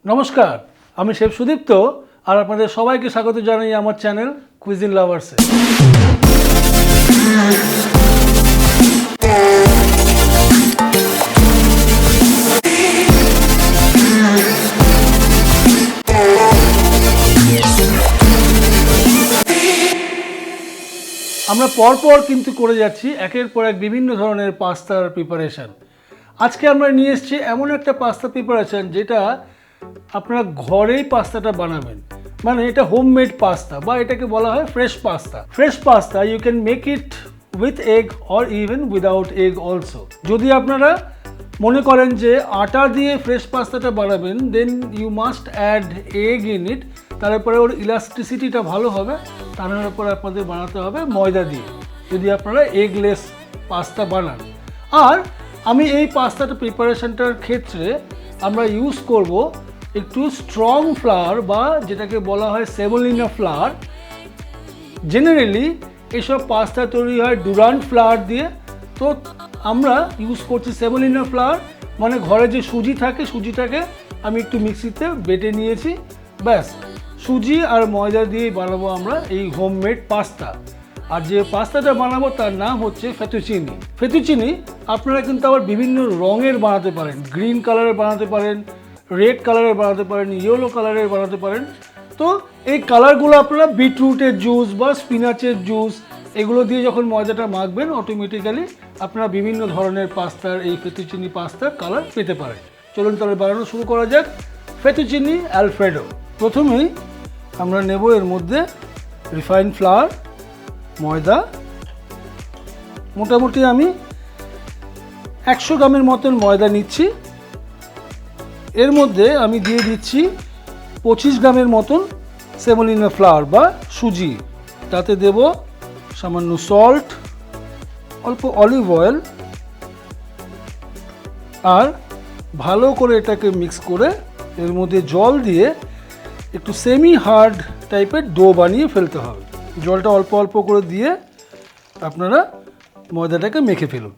নমস্কার, আমি শেফ সুদীপ্ত আর আপনাদের সবাইকে স্বাগত জানাই আমার চ্যানেল কুইজিন লাভার্সে। আমরা পরপর কিন্তু করে যাচ্ছি একের পর এক বিভিন্ন ধরনের পাস্তার প্রিপারেশান। আজকে আমরা নিয়ে এসেছি এমন একটা পাস্তা প্রিপারেশান যেটা আপনারা ঘরেই পাস্তাটা বানাবেন, মানে এটা হোমমেড পাস্তা বা এটাকে বলা হয় fresh pasta. Fresh pasta you can make it with egg or even without egg also. যদি আপনারা মনে করেন যে আটা দিয়ে ফ্রেশ পাস্তাটা বানাবেন, then you must add egg in it. তারপরে ওর ইলাস্টিসিটিটা ভালো হবে, তারপরে আপনাদের বানাতে হবে ময়দা দিয়ে, যদি আপনারা এগলেস পাস্তা বানান। আর আমি এই পাস্তাটা প্রিপারেশনটার ক্ষেত্রে আমরা ইউজ করব একটু স্ট্রং ফ্লাওয়ার বা যেটাকে বলা হয় সেমোলিনা ফ্লাওয়ার। জেনারেলি এসব পাস্তা তৈরি হয় ডুরান্ট ফ্লাওয়ার দিয়ে, তো আমরা ইউজ করছি সেমোলিনা ফ্লাওয়ার। মানে ঘরে যে সুজি থাকে, সুজিটাকে আমি একটু মিক্সিতে বেটে নিয়েছি, ব্যাস সুজি আর ময়দা দিয়েই বানাবো আমরা এই হোমমেড পাস্তা। আর যে পাস্তাটা বানাবো তার নাম হচ্ছে ফেতুচিনি। ফেতুচিনি আপনারা কিন্তু আবার বিভিন্ন রঙের বানাতে পারেন, গ্রিন কালারের বানাতে পারেন, রেড কালারের বানাতে পারেন, ইয়েলো কালারের বানাতে পারেন। তো এই কালারগুলো আপনারা বিটরুটের জুস বা স্পিনাচের জুস এগুলো দিয়ে যখন ময়দাটা মাখবেন, অটোমেটিক্যালি আপনারা বিভিন্ন ধরনের পাস্তার এই ফেতুচিনি পাস্তার কালার পেতে পারেন। চলুন তাহলে বানানো শুরু করা যাক ফেতুচিনি অ্যালফ্রেডো। প্রথমেই আমরা নেব এর মধ্যে রিফাইন্ড ফ্লাওয়ার, ময়দা। মোটামুটি আমি 100 গ্রামের মতন ময়দা নিচ্ছি। এর মধ্যে আমি দিয়ে দিচ্ছি 25 গ্রামের মতন সেমোলিনা ফ্লাওয়ার বা সুজি। তাতে দেব সামান্য সল্ট, অল্প অলিভ অয়েল, আর ভালো করে এটাকে মিক্স করে এর মধ্যে জল দিয়ে একটু সেমি হার্ড টাইপের ডো বানিয়ে ফেলতে হবে। জলটা অল্প অল্প করে দিয়ে আপনারা ময়দাটাকে মেখে ফেলুন।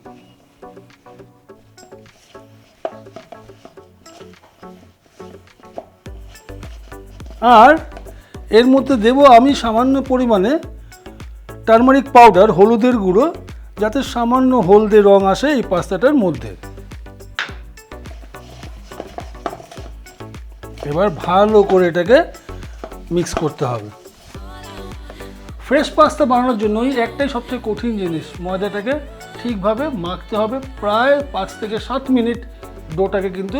আর এর মধ্যে দেব আমি সামান্য পরিমাণে টারমারিক পাউডার, হলুদের গুঁড়ো, যাতে সামান্য হলদে রং আসে এই পাস্তাটার মধ্যে। এবার ভালো করে এটাকে মিক্স করতে হবে। ফ্রেশ পাস্তা বানানোর জন্যই একটাই সবচেয়ে কঠিন জিনিস, ময়দাটাকে ঠিকভাবে মাখতে হবে। প্রায় 5 থেকে 7 মিনিট ডোটাকে কিন্তু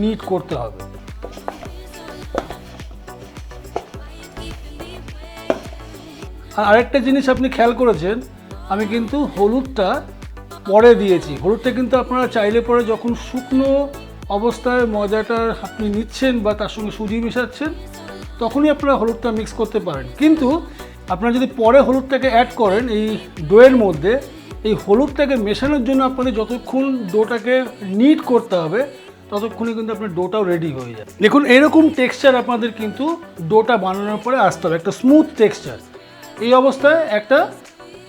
নিট করতে হবে। আর আরেকটা জিনিস আপনি খেয়াল করেছেন, আমি কিন্তু হলুদটা পরে দিয়েছি। হলুদটা কিন্তু আপনারা চাইলে পরে যখন শুকনো অবস্থায় ময়দাটা আপনি নিচ্ছেন বা তার সঙ্গে সুজি মেশাচ্ছেন, তখনই আপনারা হলুদটা মিক্স করতে পারেন। কিন্তু আপনারা যদি পরে হলুদটাকে অ্যাড করেন এই ডোয়ের মধ্যে, এই হলুদটাকে মেশানোর জন্য আপনাদের যতক্ষণ ডোটাকে নিট করতে হবে ততক্ষণে কিন্তু আপনার ডোটাও রেডি হয়ে যায়। দেখুন এরকম টেক্সচার আপনাদের কিন্তু ডোটা বানানোর পরে আসতে হবে, একটা স্মুথ টেক্সচার। এই অবস্থায় একটা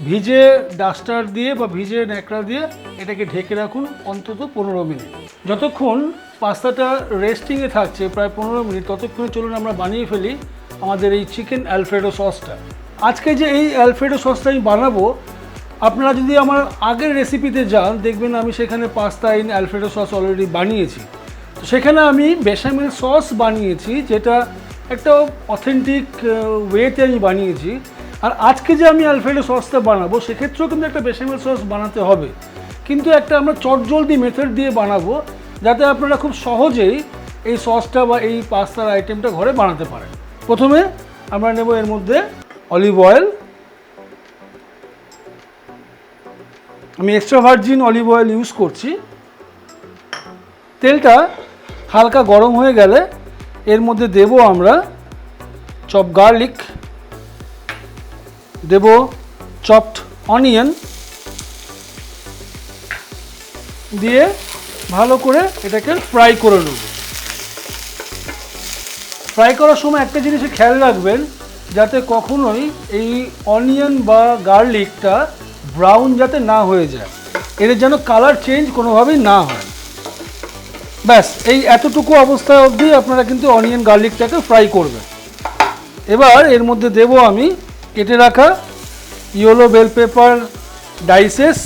ভিজে ডাস্টার দিয়ে বা ভিজে ন্যাকড়া দিয়ে এটাকে ঢেকে রাখুন অন্তত 15 মিনিট। যতক্ষণ পাস্তাটা রেস্টিংয়ে থাকছে প্রায় 15 মিনিট, ততক্ষণে চলুন আমরা বানিয়ে ফেলি আমাদের এই চিকেন অ্যালফ্রেডো সসটা। আজকে যে এই অ্যালফ্রেডো সসটা আমি বানাবো, আপনারা যদি আমার আগের রেসিপিতে যান দেখবেন আমি সেখানে pasta in Alfredo sauce already বানিয়েছি। তো সেখানে আমি বেশামেল সস বানিয়েছি, যেটা একটা অথেন্টিক ওয়েতে আমি বানিয়েছি। আর আজকে যে আমি অ্যালফ্রেডো সসটা বানাবো সেক্ষেত্রেও কিন্তু একটা বেশামেল সস বানাতে হবে, কিন্তু একটা আমরা চটজলদি মেথড দিয়ে বানাবো, যাতে আপনারা খুব সহজেই এই সসটা বা এই পাস্তার আইটেমটা ঘরে বানাতে পারেন। প্রথমে আমরা নেব এর মধ্যে অলিভ অয়েল। আমি extra virgin olive oil use করছি। তেলটা হালকা গরম হয়ে গেলে এর মধ্যে দেব আমরা চপ গার্লিক, দেব চপড অনিয়ন, দিয়ে ভালো করে এটাকে ফ্রাই করে নেব। ফ্রাই করার সময় একটা জিনিসে খেয়াল রাখবেন, যাতে কখনোই এই অনিয়ন বা গার্লিকটা ব্রাউন যাতে না হয়ে যায়, এর যেন কালার চেঞ্জ কোনোভাবেই না হয়। ব্যাস এই এতটুকু অবস্থা অবধি আপনারা কিন্তু অনিয়ন গার্লিকটাকে ফ্রাই করবেন। এবার এর মধ্যে দেব আমি কেটে রাখা ইয়েলো বেল পেপার ডাইসেস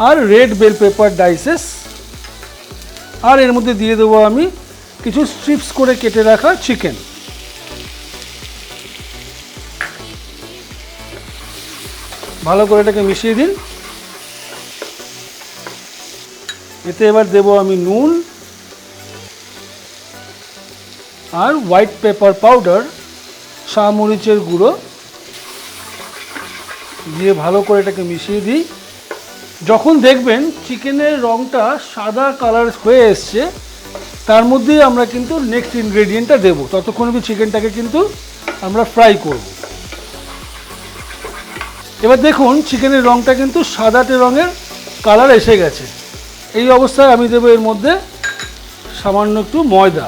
আর রেড বেল পেপার ডাইসেস, আর এর মধ্যে দিয়ে দেবো আমি কিছু স্ট্রিপস করে কেটে রাখা চিকেন। ভালো করে এটাকে মিশিয়ে দিন। এতে এবার দেব আমি নুন আর হোয়াইট পেপার পাউডার, শামরিচের গুঁড়ো দিয়ে ভালো করে এটাকে মিশিয়ে দিই। যখন দেখবেন চিকেনের রঙটা সাদা কালার হয়ে এসছে, তার মধ্যেই আমরা কিন্তু নেক্সট ইনগ্রেডিয়েন্টটা দেবো। ততক্ষণ অবধি চিকেনটাকে কিন্তু আমরা ফ্রাই করব। এবার দেখুন চিকেনের রঙটা কিন্তু সাদাটে রঙের কালার এসে গেছে। এই অবস্থায় আমি দেবো এর মধ্যে সামান্য একটু ময়দা।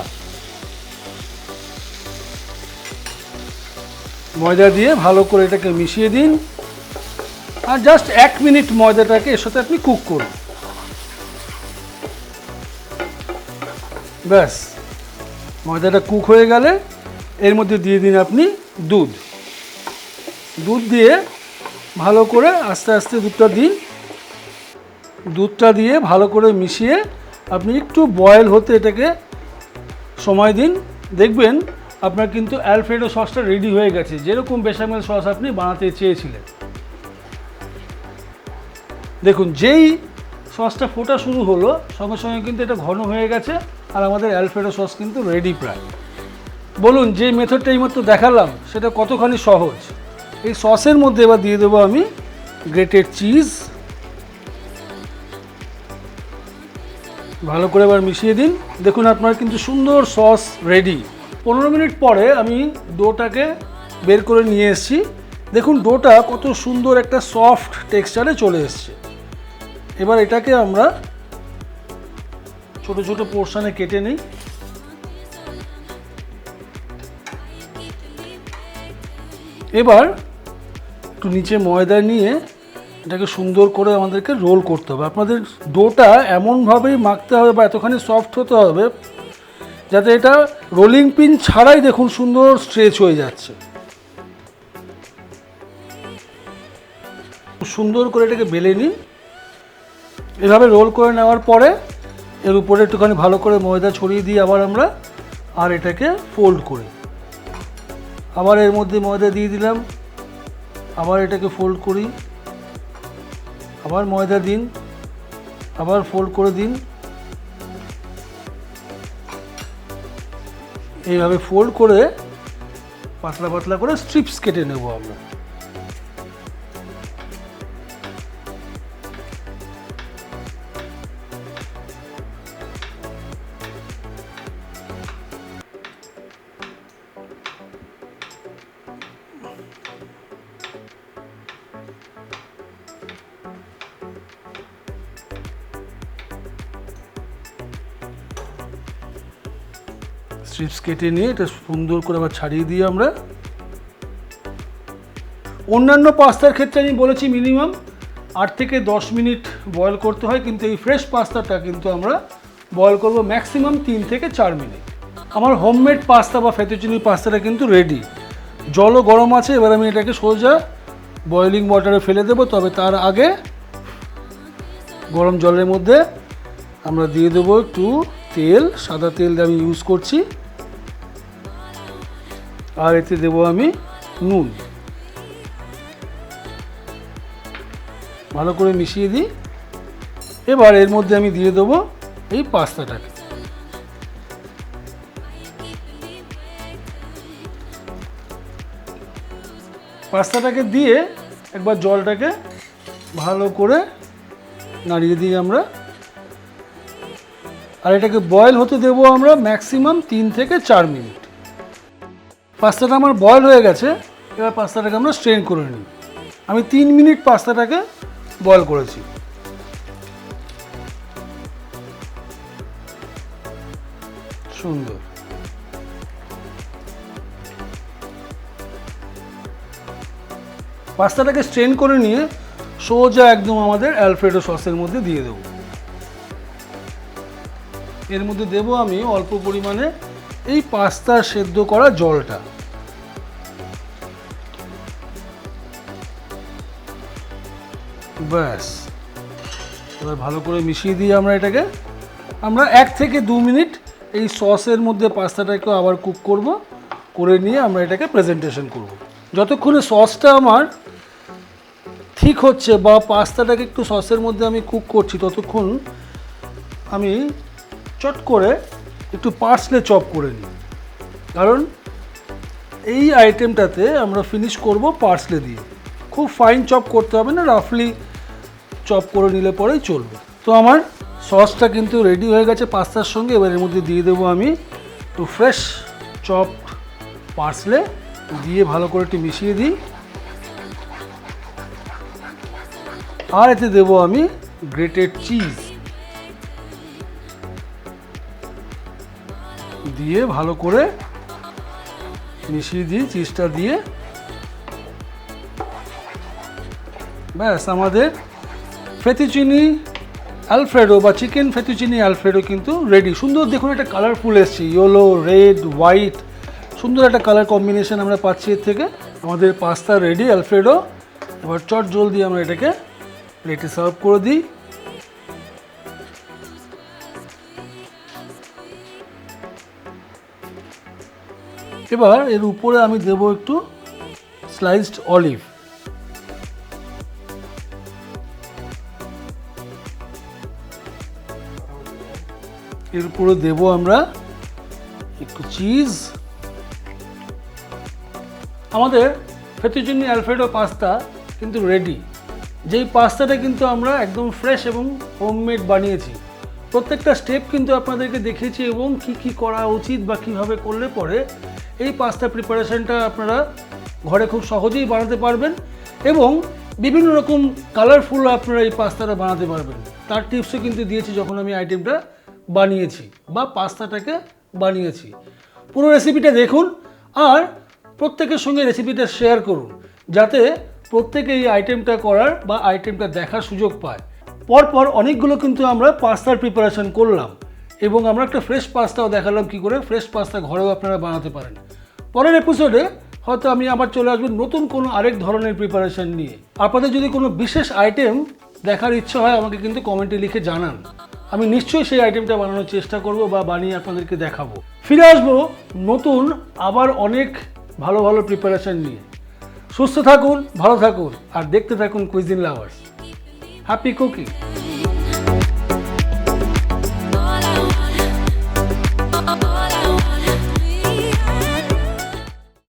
ময়দা দিয়ে ভালো করে এটাকে মিশিয়ে দিন, আর জাস্ট 1 মিনিট ময়দাটাকে এর সাথে আপনি কুক করুন। ব্যাস ময়দাটা কুক হয়ে গেলে এর মধ্যে দিয়ে দিন আপনি দুধ। দুধ দিয়ে ভালো করে আস্তে আস্তে দুধটা দিন। দুধটা দিয়ে ভালো করে মিশিয়ে আপনি একটু বয়েল হতে এটাকে সময় দিন। দেখবেন আপনার কিন্তু অ্যালফ্রেডো সসটা রেডি হয়ে গেছে, যেরকম বেসামেল সস আপনি বানাতে চেয়েছিলেন। দেখুন যেই সসটা ফোটা শুরু হলো সঙ্গে সঙ্গে কিন্তু এটা ঘন হয়ে গেছে, আর আমাদের অ্যালফ্রেডো সস কিন্তু রেডি প্রায়। বলুন যে মেথডটা এইমাত্র দেখালাম সেটা কতখানি সহজ। এই সসের মধ্যে এবার দিয়ে দেবো আমি গ্রেটেড চিজ। ভালো করে এবার মিশিয়ে দিন। দেখুন আপনার কিন্তু সুন্দর সস রেডি। 15 মিনিট পরে আমি ডোটাকে বের করে নিয়ে এসেছি। দেখুন ডোটা কত সুন্দর একটা সফট টেক্সচারে চলে এসছে। এবার এটাকে আমরা ছোট ছোট পোর্শনে কেটে নিই। এবার একটু নিচে ময়দা নিয়ে এটাকে সুন্দর করে আমাদেরকে রোল করতে হবে। আপনাদের ডোটা এমনভাবেই মাখতে হবে বা এতখানি সফট হতে হবে যাতে এটা রোলিং পিন ছাড়াই দেখুন সুন্দর স্ট্রেচ হয়ে যাচ্ছে। সুন্দর করে এটাকে বেলে নিই। এভাবে রোল করে নেওয়ার পরে এর উপরে একটুখানি ভালো করে ময়দা ছড়িয়ে দিই আবার আমরা, আর এটাকে ফোল্ড করি। আবার এর মধ্যে ময়দা দিয়ে দিলাম, আবার এটাকে ফোল্ড করি, আবার ময়দা দিন, আবার ফোল্ড করে দিন। এইভাবে ফোল্ড করে পাতলা পাতলা করে স্ট্রিপস কেটে নেব আমরা। স্ট্রিপস কেটে নিয়ে এটা সুন্দর করে আবার ছাড়িয়ে দিই আমরা। অন্যান্য পাস্তার ক্ষেত্রে আমি বলেছি মিনিমাম 8 থেকে 10 মিনিট বয়েল করতে হয়, কিন্তু এই ফ্রেশ পাস্তাটা কিন্তু আমরা বয়েল করব ম্যাক্সিমাম 3 থেকে 4 মিনিট। আমার হোমমেড পাস্তা বা ফেতুচিনি পাস্তাটা কিন্তু রেডি। জলও গরম আছে। এবার আমি এটাকে সোজা বয়েলিং ওয়াটারে ফেলে দেবো। তবে তার আগে গরম জলের মধ্যে আমরা দিয়ে দেবো একটু তেল। সাদা তেল আমি ইউজ করছি, আর এতে দেবো আমি নুন। ভালো করে মিশিয়ে দিই। এবার এর মধ্যে আমি দিয়ে দেবো এই পাস্তাটাকে। পাস্তাটাকে দিয়ে একবার জলটাকে ভালো করে নাড়িয়ে দিই আমরা, আর এটাকে বয়েল হতে দেবো আমরা ম্যাক্সিমাম 3 থেকে 4 মিনিট। পাস্তাটা আমার বয়েল হয়ে গেছে। এবার পাস্তাটাকে আমরা স্ট্রেন করে নিই। আমি 3 মিনিট পাস্তাটাকে বয়েল করেছি। সুন্দর। পাস্তাটাকে স্ট্রেন করে নিয়ে সোজা একদম আমাদের অ্যালফ্রেডো সসের মধ্যে দিয়ে দেবো। এর মধ্যে দেবো আমি অল্প পরিমাণে এই পাস্তা সেদ্ধ করা জলটা। ব্যাস, এবার ভালো করে মিশিয়ে দিই আমরা এটাকে। আমরা 1 থেকে 2 মিনিট এই সসের মধ্যে পাস্তাটাকে আবার কুক করব, করে নিয়ে আমরা এটাকে প্রেজেন্টেশন করব। যতক্ষণে সসটা আমার ঠিক হচ্ছে বা পাস্তাটাকে একটু সসের মধ্যে আমি কুক করছি, ততক্ষণ আমি চট করে একটু পার্সলে চপ করে নিই, কারণ এই আইটেমটাতে আমরা ফিনিশ করব পার্সলে দিয়ে। খুব ফাইন চপ করতে হবে না, রাফলি চপ করে নিলে পরেই চলবে। তো আমার সসটা কিন্তু রেডি হয়ে গেছে পাস্তার সঙ্গে। এবার এর মধ্যে দিয়ে দেবো আমি একটু ফ্রেশ চপড পার্সলে, দিয়ে ভালো করে একটু মিশিয়ে দিই। আর এতে দেবো আমি গ্রেটেড চিজ, দিয়ে ভালো করে মিশিয়ে দিই চিজটা দিয়ে। ব্যাস, আমাদের ফেতুচিনি অ্যালফ্রেডো বা চিকেন ফেতুচিনি অ্যালফ্রেডো কিন্তু রেডি। সুন্দর দেখুন, একটা কালারফুল এসছে, ইয়েলো, রেড, হোয়াইট, সুন্দর একটা কালার কম্বিনেশন আমরা পাচ্ছি এর থেকে। আমাদের পাস্তা রেডি অ্যালফ্রেডো। এবার চট জলদি আমরা এটাকে প্লেটে সার্ভ করে দিই। এবার এর উপরে আমি দেব একটু স্লাইসড অলিভ। এর উপরে দেব আমরা একটু চিজ। আমাদের ফেতুচিনি অ্যালফ্রেডো পাস্তা কিন্তু রেডি। যেই পাস্তাটা কিন্তু আমরা একদম ফ্রেশ এবং হোমমেড বানিয়েছি। প্রত্যেকটা স্টেপ কিন্তু আপনাদেরকে দেখিয়েছি এবং কি করা উচিত বা কিভাবে করলে পরে এই পাস্তা প্রিপারেশনটা আপনারা ঘরে খুব সহজেই বানাতে পারবেন এবং বিভিন্ন রকম কালারফুল আপনারা এই পাস্তাটা বানাতে পারবেন। তার টিপসও কিন্তু দিয়েছি যখন আমি আইটেমটা বানিয়েছি বা পাস্তাটাকে বানিয়েছি। পুরো রেসিপিটা দেখুন আর প্রত্যেকের সঙ্গে রেসিপিটা শেয়ার করুন, যাতে প্রত্যেকে এই আইটেমটা করার বা আইটেমটা দেখার সুযোগ পায়। পরপর অনেকগুলো কিন্তু আমরা পাস্তার প্রিপারেশন করলাম এবং আমরা একটা ফ্রেশ পাস্তাও দেখালাম কী করে ফ্রেশ পাস্তা ঘরেও আপনারা বানাতে পারেন। পরের এপিসোডে হয়তো আমি আবার চলে আসবো নতুন কোনো আরেক ধরনের প্রিপারেশন নিয়ে। আপনাদের যদি কোনো বিশেষ আইটেম দেখার ইচ্ছে হয় আমাকে কিন্তু কমেন্টে লিখে জানান, আমি নিশ্চয়ই সেই আইটেমটা বানানোর চেষ্টা করব বা বানিয়ে আপনাদেরকে দেখাবো। ফিরে আসবো নতুন আবার অনেক ভালো ভালো প্রিপারেশন নিয়ে। সুস্থ থাকুন, ভালো থাকুন আর দেখতে থাকুন কুইজিন লাভার্স। Happy cooking.